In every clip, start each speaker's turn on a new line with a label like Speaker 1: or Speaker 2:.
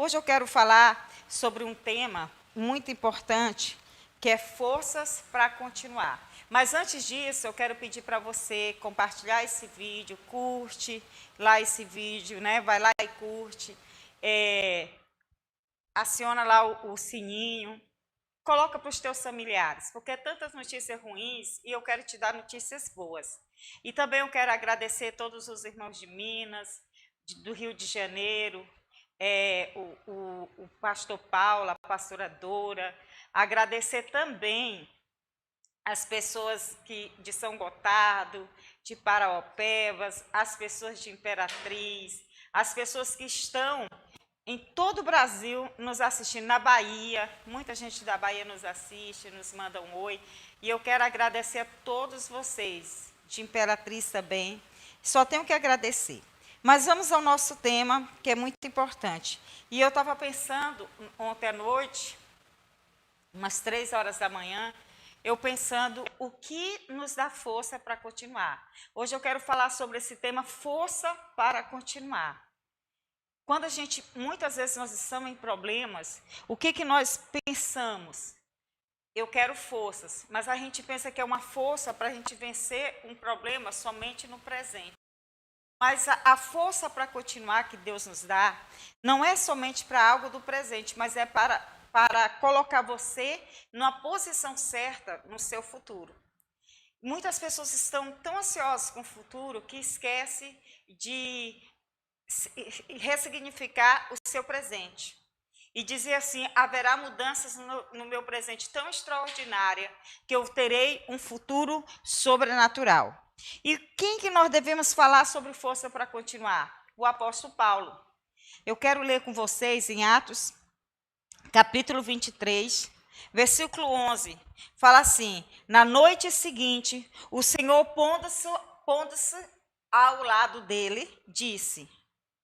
Speaker 1: Hoje eu quero falar sobre um tema muito importante, que é forças para continuar. Mas antes disso, eu quero pedir para você compartilhar esse vídeo, curte lá esse vídeo, né? Vai lá e curte, aciona lá o sininho, coloca para os teus familiares, porque é tantas notícias ruins e eu quero te dar notícias boas. E também eu quero agradecer todos os irmãos de Minas, do Rio de Janeiro, o pastor Paulo, a pastora Dora, agradecer também as pessoas de São Gotardo, de Paraopebas, as pessoas de Imperatriz, as pessoas que estão em todo o Brasil nos assistindo, na Bahia, muita gente da Bahia nos assiste, nos manda um oi, e eu quero agradecer a todos vocês, de Imperatriz também, só tenho que agradecer. Mas vamos ao nosso tema, que é muito importante. E eu estava pensando ontem à noite, umas 3 horas da manhã, eu pensando o que nos dá força para continuar. Hoje eu quero falar sobre esse tema, força para continuar. Quando muitas vezes nós estamos em problemas, o que nós pensamos? Eu quero forças, mas a gente pensa que é uma força para a gente vencer um problema somente no presente. Mas a força para continuar que Deus nos dá, não é somente para algo do presente, mas é para colocar você numa posição certa no seu futuro. Muitas pessoas estão tão ansiosas com o futuro que esquecem de ressignificar o seu presente. E dizer assim, haverá mudanças no meu presente tão extraordinária que eu terei um futuro sobrenatural. E quem que nós devemos falar sobre força para continuar? O apóstolo Paulo. Eu quero ler com vocês em Atos, capítulo 23, versículo 11. Fala assim, na noite seguinte, o Senhor pondo-se ao lado dele, disse...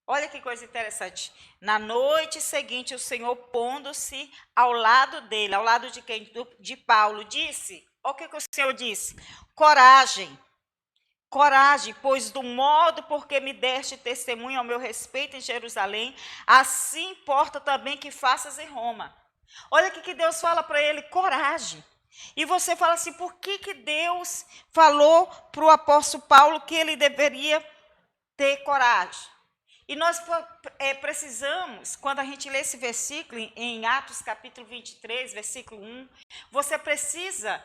Speaker 1: Olha que coisa interessante. Na noite seguinte, o Senhor pondo-se ao lado dele, ao lado de quem? De Paulo, disse, olha o que o Senhor disse, coragem, coragem, pois do modo porque me deste testemunho ao meu respeito em Jerusalém, assim importa também que faças em Roma. Olha o que Deus fala para ele, coragem. E você fala assim, por que Deus falou para o apóstolo Paulo que ele deveria ter coragem? E nós precisamos, quando a gente lê esse versículo em Atos capítulo 23, versículo 1, você precisa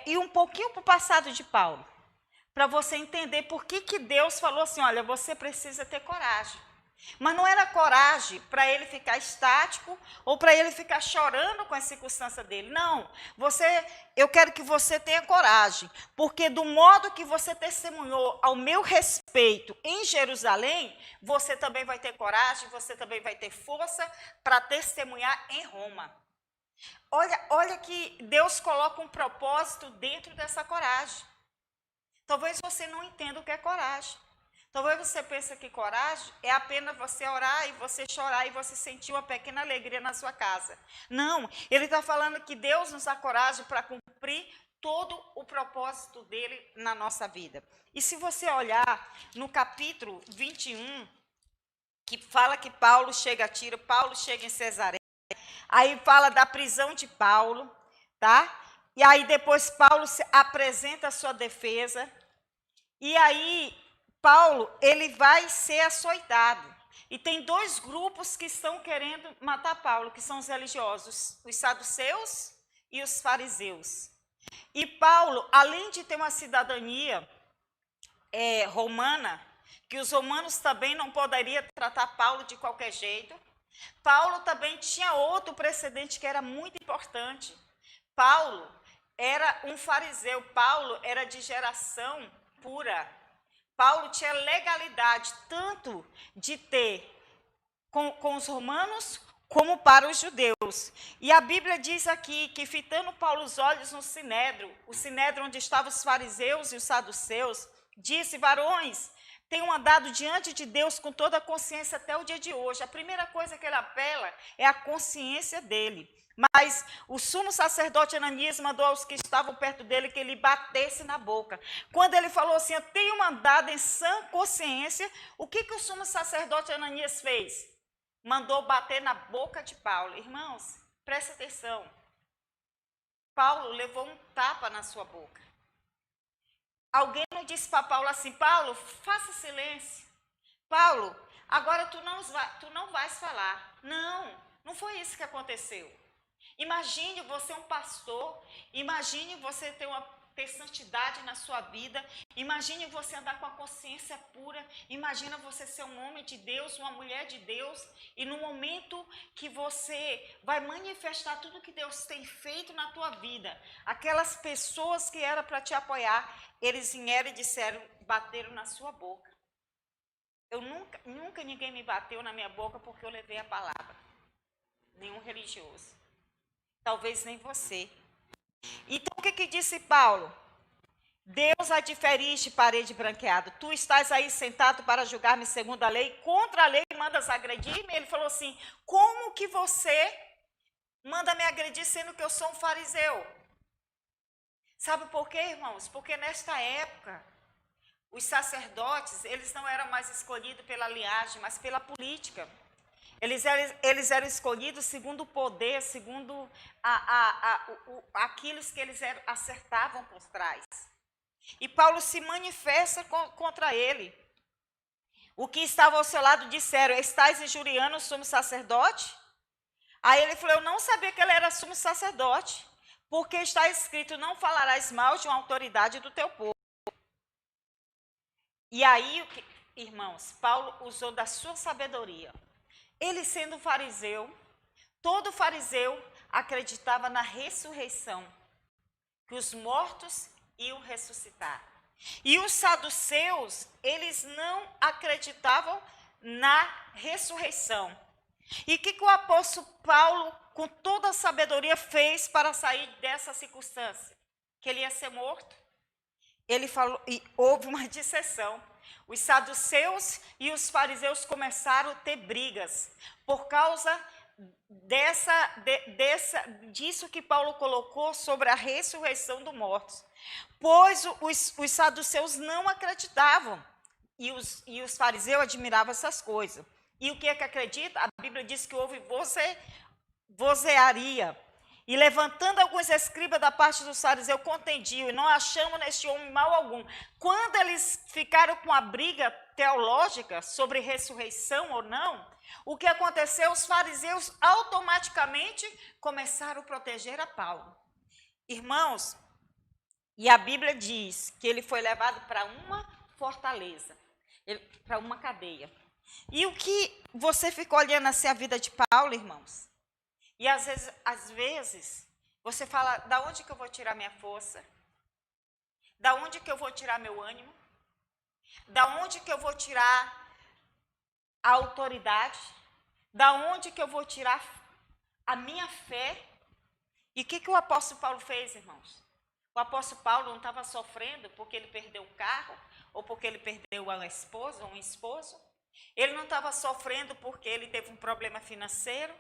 Speaker 1: ir um pouquinho para o passado de Paulo, para você entender por que Deus falou assim, olha, você precisa ter coragem. Mas não era coragem para ele ficar estático ou para ele ficar chorando com a circunstância dele. Não, eu quero que você tenha coragem, porque do modo que você testemunhou ao meu respeito em Jerusalém, você também vai ter coragem, você também vai ter força para testemunhar em Roma. Olha que Deus coloca um propósito dentro dessa coragem. Talvez você não entenda o que é coragem. Talvez você pense que coragem é apenas você orar e você chorar e você sentir uma pequena alegria na sua casa. Não, ele está falando que Deus nos dá coragem para cumprir todo o propósito dele na nossa vida. E se você olhar no capítulo 21, que fala que Paulo chega a Tiro, Paulo chega em Cesareia, aí fala da prisão de Paulo, tá? E aí depois Paulo apresenta a sua defesa, e aí Paulo, ele vai ser açoitado. E tem 2 grupos que estão querendo matar Paulo, que são os religiosos, os saduceus e os fariseus. E Paulo, além de ter uma cidadania romana, que os romanos também não poderiam tratar Paulo de qualquer jeito, Paulo também tinha outro precedente que era muito importante. Paulo era um fariseu, Paulo era de geração pura. Paulo tinha legalidade tanto de ter com os romanos como para os judeus. E a Bíblia diz aqui que fitando Paulo os olhos no sinédrio, o sinédrio onde estavam os fariseus e os saduceus, disse, varões, tenham andado diante de Deus com toda a consciência até o dia de hoje. A primeira coisa que ele apela é a consciência dele. Mas o sumo sacerdote Ananias mandou aos que estavam perto dele que ele batesse na boca. Quando ele falou assim, eu tenho mandado em sã consciência, o que o sumo sacerdote Ananias fez? mandou bater na boca de Paulo. Irmãos, presta atenção. Paulo levou um tapa na sua boca. Alguém não disse para Paulo assim: Paulo, faça silêncio. Paulo, agora tu não vais falar. Não foi isso que aconteceu. Imagine você um pastor, imagine você ter santidade na sua vida, imagine você andar com a consciência pura, imagina você ser um homem de Deus, uma mulher de Deus, e no momento que você vai manifestar tudo que Deus tem feito na tua vida, aquelas pessoas que eram para te apoiar, eles vieram e disseram, bateram na sua boca. Nunca ninguém me bateu na minha boca porque eu levei a palavra. Nenhum religioso. Talvez nem você. Então o que disse Paulo? Deus há de feriste, parede branqueada. Tu estás aí sentado para julgar-me segundo a lei, contra a lei mandas agredir-me? Ele falou assim, como que você manda me agredir sendo que eu sou um fariseu? Sabe por quê, irmãos? Porque nesta época, os sacerdotes, eles não eram mais escolhidos pela linhagem, mas pela política. Eles eram escolhidos segundo o poder, segundo aquilo que eles acertavam por trás. E Paulo se manifesta contra ele. O que estava ao seu lado disseram, estás injuriando o sumo sacerdote? Aí ele falou, eu não sabia que ele era sumo sacerdote, porque está escrito, não falarás mal de uma autoridade do teu povo. E aí, irmãos, Paulo usou da sua sabedoria. Ele sendo fariseu, todo fariseu acreditava na ressurreição, que os mortos iam ressuscitar. E os saduceus, eles não acreditavam na ressurreição. E o que o apóstolo Paulo, com toda a sabedoria, fez para sair dessa circunstância? Que ele ia ser morto. Ele falou, e houve uma dissensão. Os saduceus e os fariseus começaram a ter brigas por causa disso que Paulo colocou sobre a ressurreição dos mortos. Pois os saduceus não acreditavam e os fariseus admiravam essas coisas. E o que é que acredita? A Bíblia diz que houve vozearia. E levantando alguns escribas da parte dos fariseus, contendiam, e não achamos neste homem mal algum. Quando eles ficaram com a briga teológica sobre ressurreição ou não, o que aconteceu? Os fariseus automaticamente começaram a proteger a Paulo. Irmãos, e a Bíblia diz que ele foi levado para uma fortaleza, para uma cadeia. E o que você fica olhando assim a vida de Paulo, irmãos? E às vezes, você fala, da onde que eu vou tirar minha força? Da onde que eu vou tirar meu ânimo? Da onde que eu vou tirar a autoridade? Da onde que eu vou tirar a minha fé? E o que o apóstolo Paulo fez, irmãos? O apóstolo Paulo não estava sofrendo porque ele perdeu o carro, ou porque ele perdeu a esposa ou um esposo. Ele não estava sofrendo porque ele teve um problema financeiro.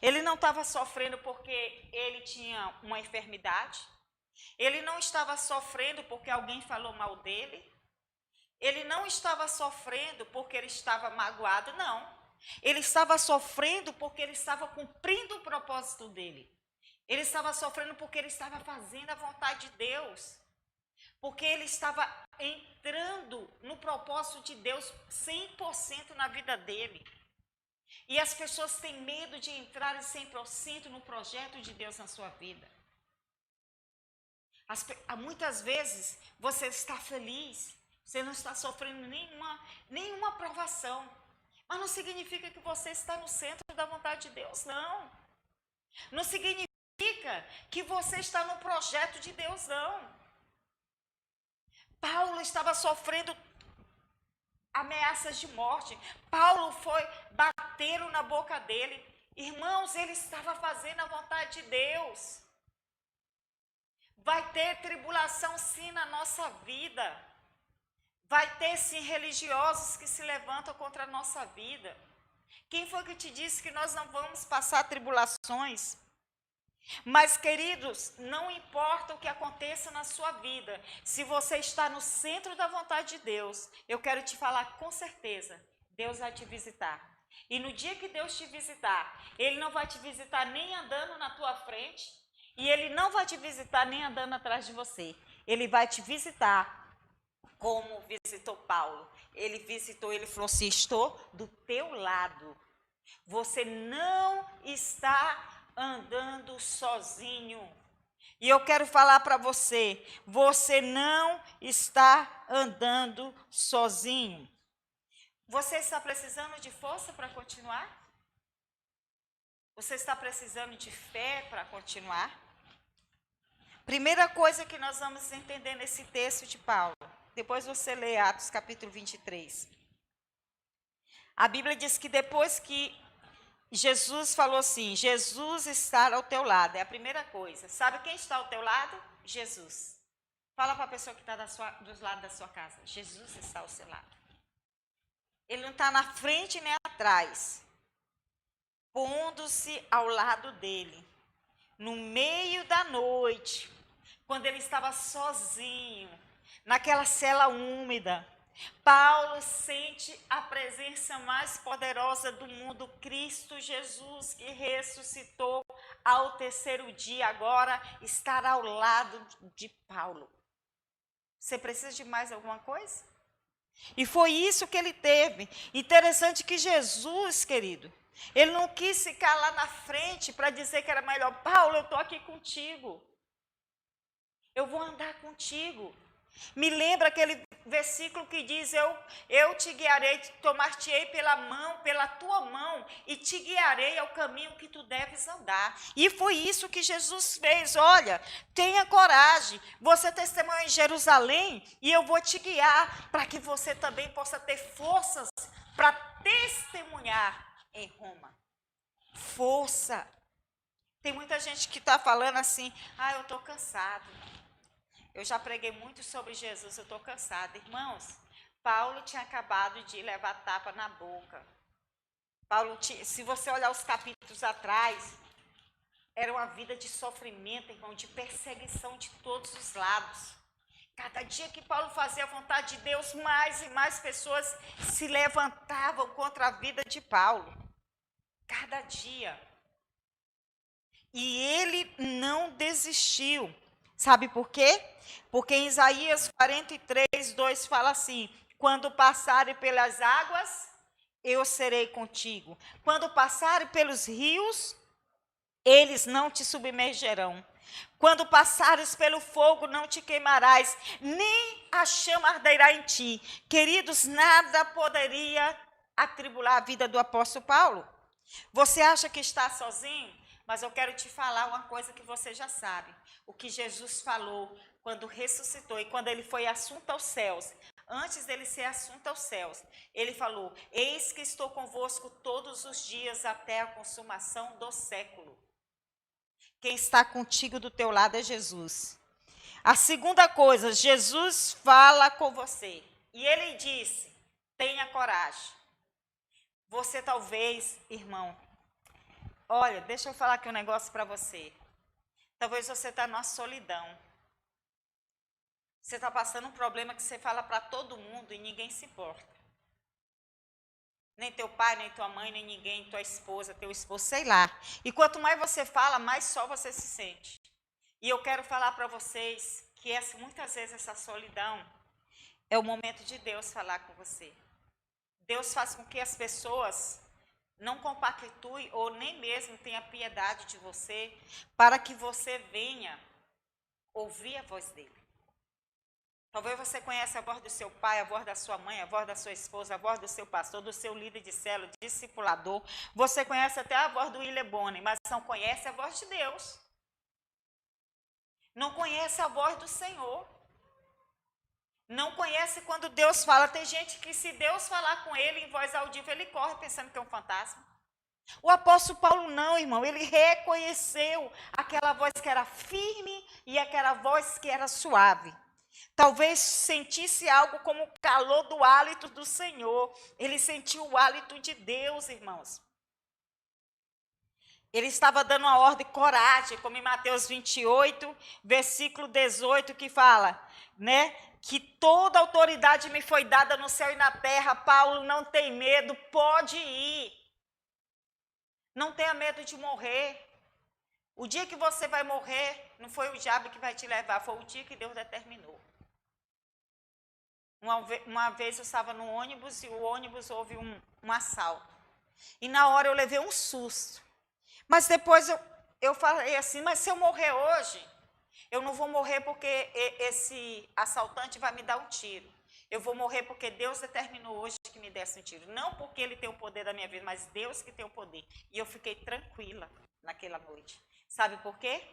Speaker 1: Ele não estava sofrendo porque ele tinha uma enfermidade. Ele não estava sofrendo porque alguém falou mal dele. Ele não estava sofrendo porque ele estava magoado, não. Ele estava sofrendo porque ele estava cumprindo o propósito dele. Ele estava sofrendo porque ele estava fazendo a vontade de Deus. Porque ele estava entrando no propósito de Deus 100% na vida dele. E as pessoas têm medo de entrar 100% no projeto de Deus na sua vida. Muitas vezes você está feliz, você não está sofrendo nenhuma aprovação. Mas não significa que você está no centro da vontade de Deus, não. Não significa que você está no projeto de Deus, não. Paulo estava sofrendo ameaças de morte. Paulo bateram na boca dele. Irmãos, ele estava fazendo a vontade de Deus. Vai ter tribulação sim na nossa vida. Vai ter sim religiosos que se levantam contra a nossa vida. Quem foi que te disse que nós não vamos passar tribulações? Mas, queridos, não importa o que aconteça na sua vida, se você está no centro da vontade de Deus, eu quero te falar com certeza, Deus vai te visitar. E no dia que Deus te visitar, Ele não vai te visitar nem andando na tua frente, e Ele não vai te visitar nem andando atrás de você. Ele vai te visitar como visitou Paulo. Ele visitou, ele falou assim, estou do teu lado. Você não está andando sozinho. E eu quero falar para você, você não está andando sozinho. Você está precisando de força para continuar? Você está precisando de fé para continuar? Primeira coisa que nós vamos entender nesse texto de Paulo. Depois você lê Atos capítulo 23. A Bíblia diz que depois que Jesus falou assim, Jesus está ao teu lado, é a primeira coisa. Sabe quem está ao teu lado? Jesus. Fala para a pessoa que está dos lados da sua casa, Jesus está ao seu lado. Ele não está na frente nem atrás, pondo-se ao lado dele, no meio da noite, quando ele estava sozinho, naquela cela úmida. Paulo sente a presença mais poderosa do mundo, Cristo Jesus, que ressuscitou ao terceiro dia, agora estará ao lado de Paulo. Você precisa de mais alguma coisa? E foi isso que ele teve. Interessante que Jesus, querido, ele não quis ficar lá na frente para dizer que era melhor. Paulo, eu estou aqui contigo. Eu vou andar contigo. Me lembra aquele versículo que diz, eu te guiarei, tomar-te-ei pela mão, pela tua mão, e te guiarei ao caminho que tu deves andar. E foi isso que Jesus fez. Olha, tenha coragem, você testemunha em Jerusalém, e eu vou te guiar, para que você também possa ter forças para testemunhar em Roma. Força. Tem muita gente que está falando assim, eu estou cansado. Eu já preguei muito sobre Jesus, eu estou cansada. Irmãos, Paulo tinha acabado de levar tapa na boca. Se você olhar os capítulos atrás, era uma vida de sofrimento, irmão, de perseguição de todos os lados. Cada dia que Paulo fazia a vontade de Deus, mais e mais pessoas se levantavam contra a vida de Paulo. Cada dia. E ele não desistiu. Sabe por quê? Porque em Isaías 43, 2 fala assim, quando passarem pelas águas, eu serei contigo. Quando passarem pelos rios, eles não te submergerão. Quando passares pelo fogo, não te queimarás, nem a chama arderá em ti. Queridos, nada poderia atribular a vida do apóstolo Paulo. Você acha que está sozinho? Mas eu quero te falar uma coisa que você já sabe. O que Jesus falou quando ressuscitou e quando ele foi assunto aos céus. Antes dele ser assunto aos céus, ele falou, eis que estou convosco todos os dias até a consumação do século. Quem está contigo do teu lado é Jesus. A segunda coisa, Jesus fala com você. E ele disse, tenha coragem. Você talvez, irmão, olha, deixa eu falar aqui um negócio para você. Talvez você está numa solidão. Você está passando um problema que você fala para todo mundo e ninguém se importa. Nem teu pai, nem tua mãe, nem ninguém, tua esposa, teu esposo, sei lá. E quanto mais você fala, mais só você se sente. E eu quero falar para vocês que muitas vezes essa solidão é o momento de Deus falar com você. Deus faz com que as pessoas não compactue ou nem mesmo tenha piedade de você, para que você venha ouvir a voz dele. Talvez você conheça a voz do seu pai, a voz da sua mãe, a voz da sua esposa, a voz do seu pastor, do seu líder de célula, discipulador. Você conhece até a voz do William Bonner, mas não conhece a voz de Deus. Não conhece a voz do Senhor. Não conhece quando Deus fala. Tem gente que se Deus falar com ele em voz audível, ele corre pensando que é um fantasma. O apóstolo Paulo não, irmão. Ele reconheceu aquela voz que era firme e aquela voz que era suave. Talvez sentisse algo como o calor do hálito do Senhor. Ele sentiu o hálito de Deus, irmãos. Ele estava dando uma ordem, coragem, como em Mateus 28, versículo 18, que fala, né? Que toda autoridade me foi dada no céu e na terra. Paulo, não tem medo, pode ir. Não tenha medo de morrer. O dia que você vai morrer, não foi o diabo que vai te levar, foi o dia que Deus determinou. Uma vez eu estava no ônibus e o ônibus houve um assalto. E na hora eu levei um susto. Mas depois eu falei assim, mas se eu morrer hoje, eu não vou morrer porque esse assaltante vai me dar um tiro. Eu vou morrer porque Deus determinou hoje que me desse um tiro. Não porque Ele tem o poder da minha vida, mas Deus que tem o poder. E eu fiquei tranquila naquela noite. Sabe por quê?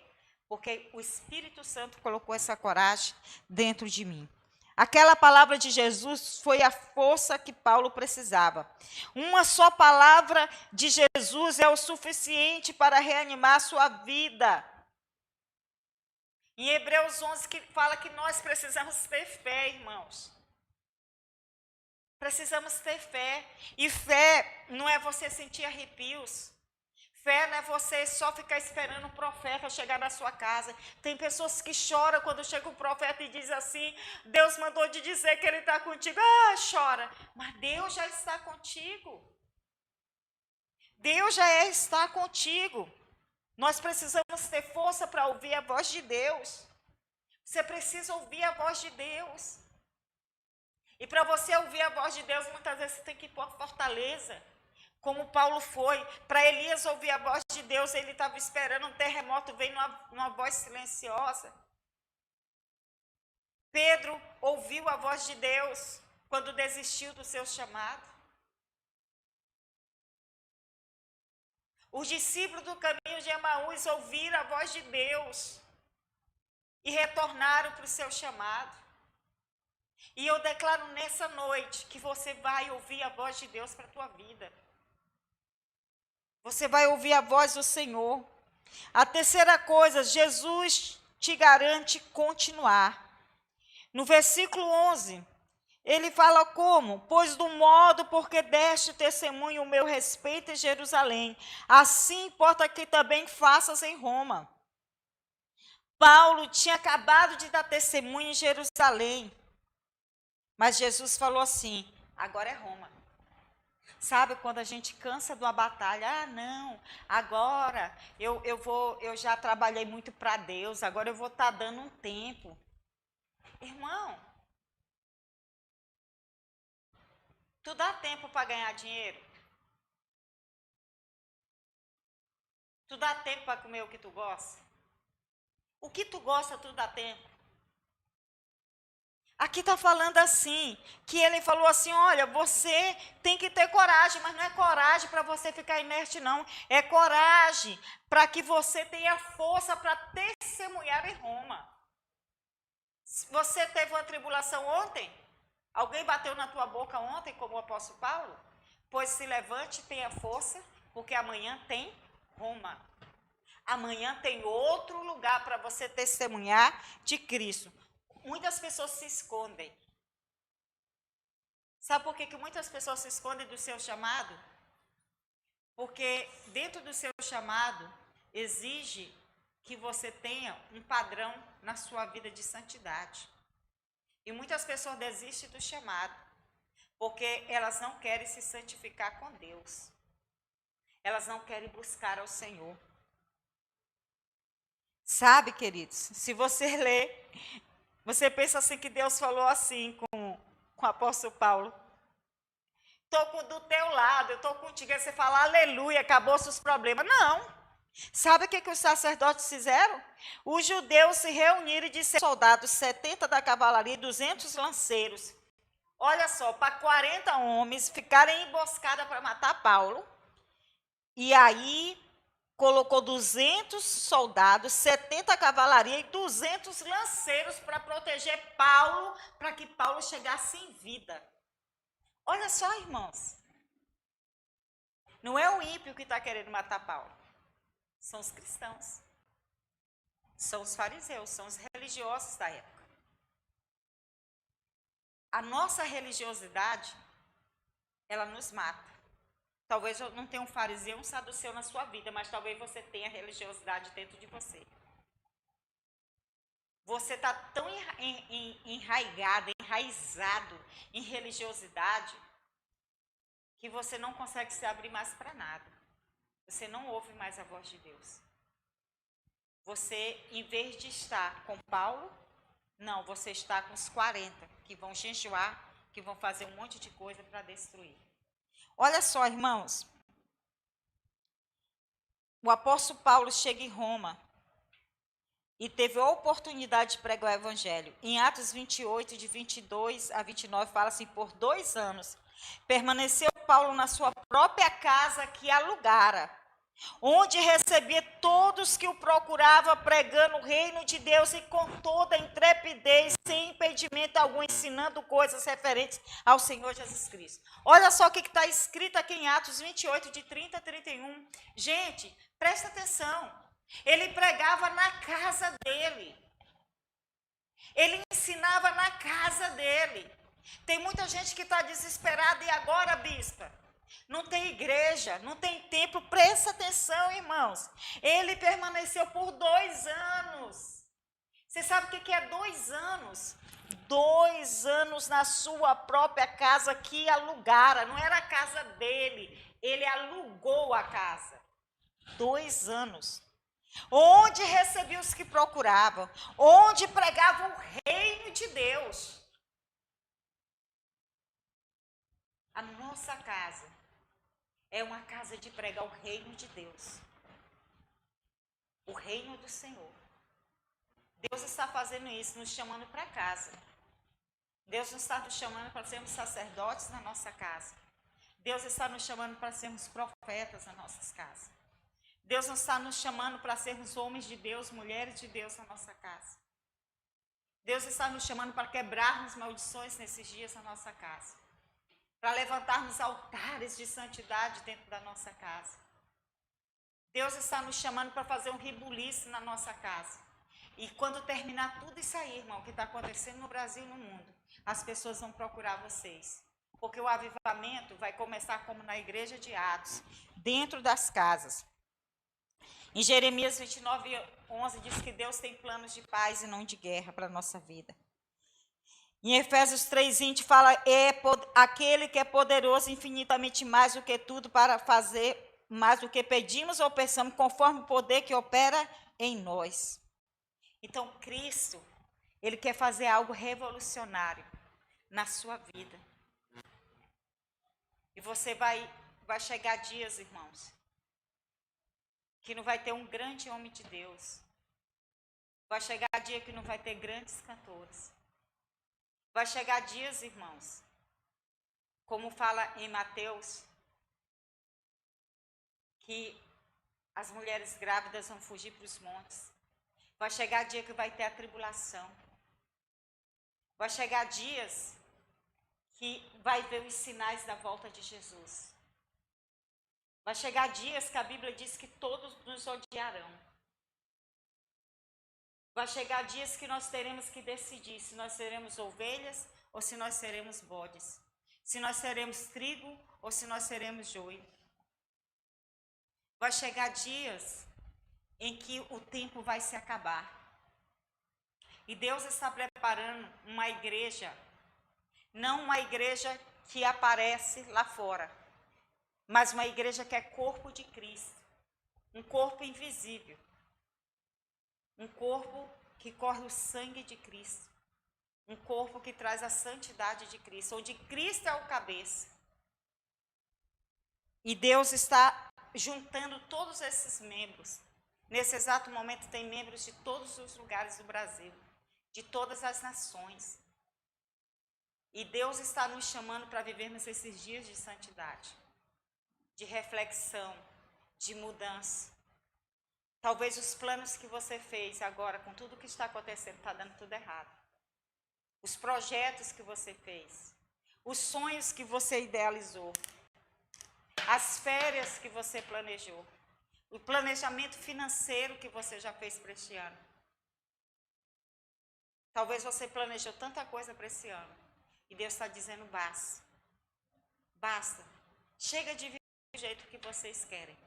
Speaker 1: Porque o Espírito Santo colocou essa coragem dentro de mim. Aquela palavra de Jesus foi a força que Paulo precisava. Uma só palavra de Jesus é o suficiente para reanimar sua vida. Em Hebreus 11 que fala que nós precisamos ter fé, irmãos. Precisamos ter fé. E fé não é você sentir arrepios. Fé não é você só ficar esperando o profeta chegar na sua casa. Tem pessoas que choram quando chega o profeta e diz assim, Deus mandou te dizer que Ele está contigo. Ah, chora. Mas Deus já está contigo. Deus já está contigo. Nós precisamos ter força para ouvir a voz de Deus. Você precisa ouvir a voz de Deus. E para você ouvir a voz de Deus, muitas vezes você tem que ir por fortaleza. Como Paulo foi. Para Elias ouvir a voz de Deus, ele estava esperando um terremoto, veio numa voz silenciosa. Pedro ouviu a voz de Deus quando desistiu do seu chamado. Os discípulos do caminho de Emaús ouviram a voz de Deus e retornaram para o seu chamado. E eu declaro nessa noite que você vai ouvir a voz de Deus para a tua vida. Você vai ouvir a voz do Senhor. A terceira coisa, Jesus te garante continuar. No versículo 11, ele fala como? Pois do modo porque deste testemunho o meu respeito em Jerusalém, assim importa que também faças em Roma. Paulo tinha acabado de dar testemunho em Jerusalém. Mas Jesus falou assim, agora é Roma. Sabe, quando a gente cansa de uma batalha, ah, não, agora eu já trabalhei muito para Deus, agora eu vou estar dando um tempo. Irmão, tu dá tempo para ganhar dinheiro? Tu dá tempo para comer o que tu gosta? O que tu gosta, tu dá tempo. Aqui está falando assim, que ele falou assim, olha, você tem que ter coragem, mas não é coragem para você ficar inerte, não. É coragem para que você tenha força para testemunhar em Roma. Você teve uma tribulação ontem? Alguém bateu na tua boca ontem, como o apóstolo Paulo? Pois se levante e tenha força, porque amanhã tem Roma. Amanhã tem outro lugar para você testemunhar de Cristo. Muitas pessoas se escondem. Sabe por que muitas pessoas se escondem do seu chamado? Porque dentro do seu chamado exige que você tenha um padrão na sua vida de santidade. E muitas pessoas desistem do chamado, porque elas não querem se santificar com Deus. Elas não querem buscar ao Senhor. Sabe, queridos, se você ler, você pensa assim que Deus falou assim com o apóstolo Paulo. Estou do teu lado, eu estou contigo. Aí você fala, aleluia, acabou-se os problemas. Não. Sabe o que os sacerdotes fizeram? Os judeus se reuniram e disseram soldados, 70 da cavalaria e 200 lanceiros. Olha só, para 40 homens ficarem emboscada para matar Paulo. E aí colocou 200 soldados, 70 cavalaria e 200 lanceiros para proteger Paulo, para que Paulo chegasse em vida. Olha só, irmãos. Não é o ímpio que está querendo matar Paulo. São os cristãos. São os fariseus, são os religiosos da época. A nossa religiosidade, ela nos mata. Talvez eu não tenha um fariseu, um saduceu na sua vida, mas talvez você tenha religiosidade dentro de você. Você está tão enraizado em religiosidade, que você não consegue se abrir mais para nada. você não ouve mais a voz de Deus. Você, em vez de estar com Paulo, não, você está com os 40, que vão jejuar, que vão fazer um monte de coisa para destruir. Olha só, irmãos. O apóstolo Paulo chega em Roma e teve a oportunidade de pregar o evangelho. Em Atos 28, de 22 a 29, fala assim: por 2 anos permaneceu Paulo na sua própria casa que alugara, onde recebia todos que o procuravam, pregando o reino de Deus e com toda intrepidez, sem impedimento algum, ensinando coisas referentes ao Senhor Jesus Cristo. Olha só o que está escrito aqui em Atos 28, de 30 a 31. Gente, presta atenção. Ele pregava na casa dele. Ele ensinava na casa dele. Tem muita gente que está desesperada. E agora, bispa? Não tem igreja, não tem templo. Presta atenção, irmãos. Ele permaneceu por 2 anos. Você sabe o que é 2 anos? 2 anos na sua própria casa que alugara. Não era a casa dele. Ele alugou a casa. 2 anos. Onde recebia os que procuravam. Onde pregava o reino de Deus. A nossa casa é uma casa de pregar o reino de Deus. O reino do Senhor. Deus está fazendo isso, nos chamando para casa. Deus não está nos chamando para sermos sacerdotes na nossa casa. Deus está nos chamando para sermos profetas nas nossas casas. Deus não está nos chamando para sermos homens de Deus, mulheres de Deus na nossa casa. Deus está nos chamando para quebrarmos maldições nesses dias na nossa casa. Para levantarmos altares de santidade dentro da nossa casa. Deus está nos chamando para fazer um rebuliço na nossa casa. E quando terminar tudo isso aí, irmão, que está acontecendo no Brasil e no mundo, as pessoas vão procurar vocês. Porque o avivamento vai começar como na igreja de Atos, dentro das casas. Em Jeremias 29, 11 diz que Deus tem planos de paz e não de guerra para a nossa vida. Em Efésios 3:20 fala, aquele que é poderoso infinitamente mais do que tudo para fazer mais do que pedimos ou pensamos, conforme o poder que opera em nós. Então, Cristo, Ele quer fazer algo revolucionário na sua vida. E você vai chegar dias, irmãos, que não vai ter um grande homem de Deus. Vai chegar dia que não vai ter grandes cantores. Vai chegar dias, irmãos, como fala em Mateus, que as mulheres grávidas vão fugir para os montes. Vai chegar dia que vai ter a tribulação. Vai chegar dias que vai ver os sinais da volta de Jesus. Vai chegar dias que a Bíblia diz que todos nos odiarão. Vai chegar dias que nós teremos que decidir se nós seremos ovelhas ou se nós seremos bodes. Se nós seremos trigo ou se nós seremos joio. Vai chegar dias em que o tempo vai se acabar. E Deus está preparando uma igreja, não uma igreja que aparece lá fora, mas uma igreja que é corpo de Cristo, um corpo invisível, um corpo que corre o sangue de Cristo, um corpo que traz a santidade de Cristo, onde Cristo é o cabeça. E Deus está juntando todos esses membros. Nesse exato momento tem membros de todos os lugares do Brasil, de todas as nações. E Deus está nos chamando para vivermos esses dias de santidade, de reflexão, de mudança. Talvez os planos que você fez agora, com tudo que está acontecendo, está dando tudo errado. Os projetos que você fez, os sonhos que você idealizou, as férias que você planejou, o planejamento financeiro que você já fez para este ano. Talvez você planejou tanta coisa para esse ano e Deus está dizendo basta. Basta. Chega de viver do jeito que vocês querem.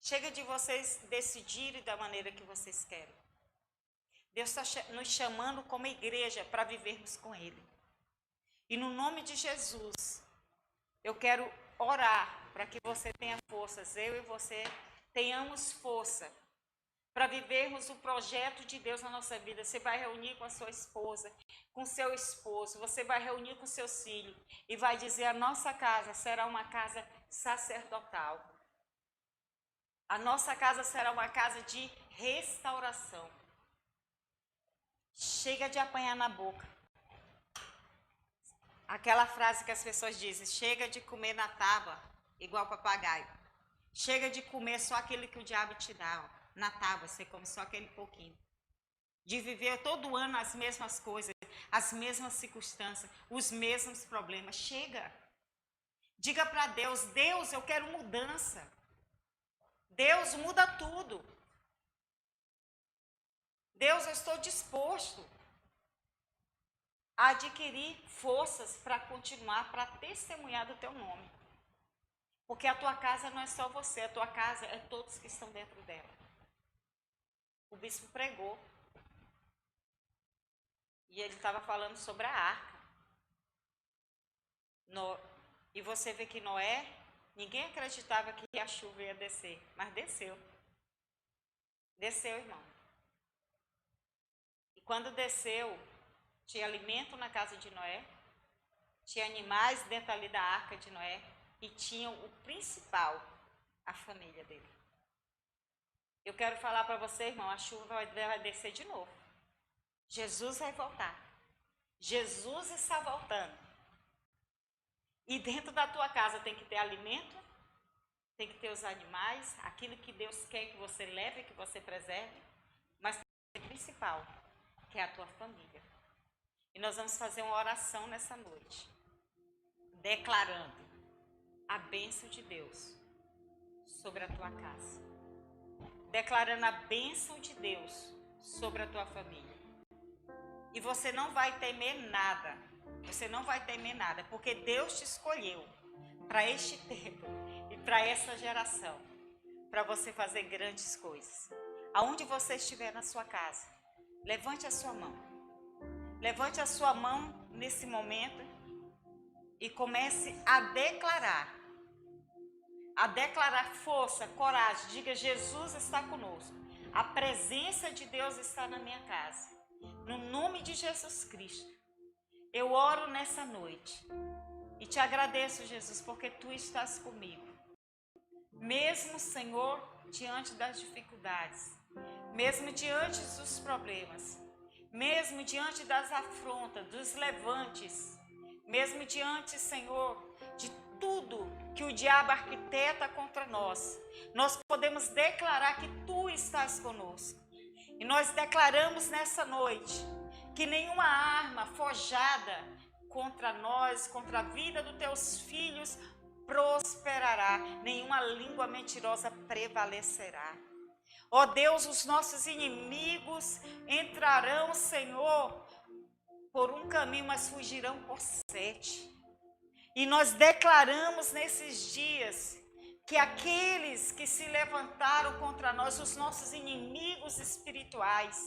Speaker 1: Chega de vocês decidirem da maneira que vocês querem. Deus está nos chamando como igreja para vivermos com Ele. E no nome de Jesus, eu quero orar para que você tenha forças, eu e você tenhamos força para vivermos o projeto de Deus na nossa vida. Você vai reunir com a sua esposa, com seu esposo, você vai reunir com seus filhos e vai dizer: a nossa casa será uma casa sacerdotal. A nossa casa será uma casa de restauração. Chega de apanhar na boca. Aquela frase que as pessoas dizem: chega de comer na tábua, igual papagaio. Chega de comer só aquilo que o diabo te dá. Na tábua, você come só aquele pouquinho. De viver todo ano as mesmas coisas, as mesmas circunstâncias, os mesmos problemas. Chega. Diga para Deus: Deus, eu quero mudança. Deus, muda tudo. Deus, eu estou disposto a adquirir forças para continuar, para testemunhar do teu nome. Porque a tua casa não é só você, a tua casa é todos que estão dentro dela. O bispo pregou. E ele estava falando sobre a arca. E você vê que Noé, ninguém acreditava que a chuva ia descer, mas desceu. Desceu, irmão. E quando desceu, tinha alimento na casa de Noé, tinha animais dentro ali da arca de Noé, e tinha o principal, a família dele. Eu quero falar para você, irmão, a chuva vai descer de novo. Jesus vai voltar. Jesus está voltando. E dentro da tua casa tem que ter alimento, tem que ter os animais, aquilo que Deus quer que você leve, que você preserve, mas tem o principal, que é a tua família. E nós vamos fazer uma oração nessa noite, declarando a bênção de Deus sobre a tua casa. Declarando a bênção de Deus sobre a tua família. E você não vai temer nada. Você não vai temer nada, porque Deus te escolheu para este tempo e para essa geração, para você fazer grandes coisas. Aonde você estiver na sua casa, levante a sua mão. Levante a sua mão nesse momento e comece a declarar. A declarar força, coragem. Diga: Jesus está conosco. A presença de Deus está na minha casa. No nome de Jesus Cristo, eu oro nessa noite e te agradeço, Jesus, porque Tu estás comigo. Mesmo, Senhor, diante das dificuldades, mesmo diante dos problemas, mesmo diante das afrontas, dos levantes, mesmo diante, Senhor, de tudo que o diabo arquiteta contra nós, nós podemos declarar que Tu estás conosco. E nós declaramos nessa noite que nenhuma arma forjada contra nós, contra a vida dos Teus filhos, prosperará. Nenhuma língua mentirosa prevalecerá. Ó Deus, os nossos inimigos entrarão, Senhor, por um caminho, mas fugirão por 7. E nós declaramos nesses dias que aqueles que se levantaram contra nós, os nossos inimigos espirituais,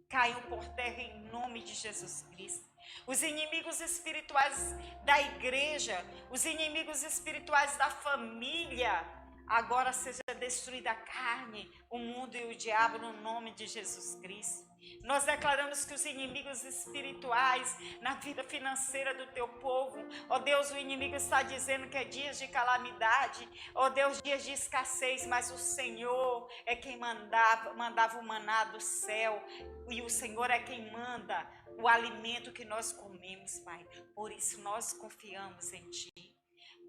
Speaker 1: caiam por terra em nome de Jesus Cristo. Os inimigos espirituais da igreja, os inimigos espirituais da família, agora seja destruída a carne, o mundo e o diabo no nome de Jesus Cristo. Nós declaramos que os inimigos espirituais na vida financeira do teu povo, ó Deus, o inimigo está dizendo que é dias de calamidade, ó Deus, dias de escassez, mas o Senhor é quem mandava o maná do céu, e o Senhor é quem manda o alimento que nós comemos, Pai. Por isso nós confiamos em Ti.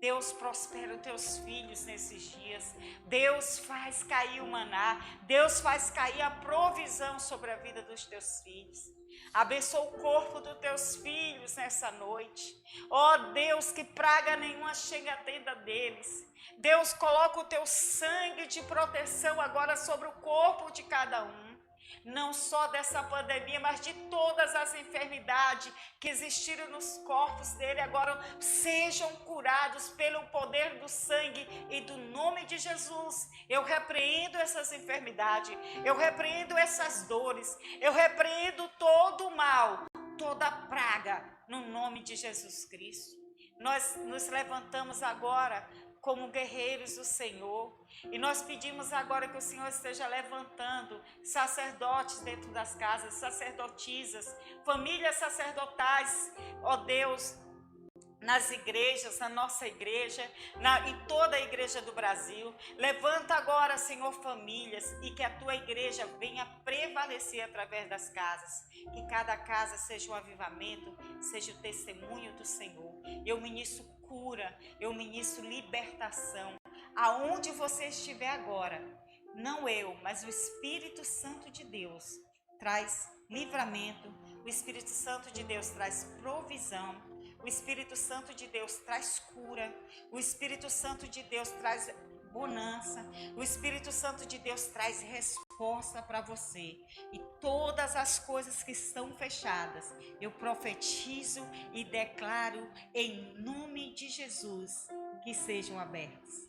Speaker 1: Deus, prospera os teus filhos nesses dias. Deus, faz cair o maná. Deus, faz cair a provisão sobre a vida dos teus filhos. Abençoa o corpo dos teus filhos nessa noite. Ó Deus, que praga nenhuma chegue à tenda deles. Deus, coloca o teu sangue de proteção agora sobre o corpo de cada um. Não só dessa pandemia, mas de todas as enfermidades que existiram nos corpos dele, agora sejam curados pelo poder do sangue e do nome de Jesus. Eu repreendo essas enfermidades, eu repreendo essas dores, eu repreendo todo o mal, toda a praga, no nome de Jesus Cristo. Nós nos levantamos agora como guerreiros do Senhor. E nós pedimos agora que o Senhor esteja levantando sacerdotes dentro das casas, sacerdotisas, famílias sacerdotais, ó Deus, nas igrejas, na nossa igreja, em toda a igreja do Brasil. Levanta agora, Senhor, famílias, e que a tua igreja venha prevalecer através das casas. Que cada casa seja um avivamento, seja o testemunho do Senhor. Eu ministro cura, eu ministro libertação. Aonde você estiver agora, não eu, mas o Espírito Santo de Deus traz livramento, o Espírito Santo de Deus traz provisão, o Espírito Santo de Deus traz cura, o Espírito Santo de Deus traz bonança, o Espírito Santo de Deus traz resposta para você. E todas as coisas que estão fechadas, eu profetizo e declaro em nome de Jesus que sejam abertas.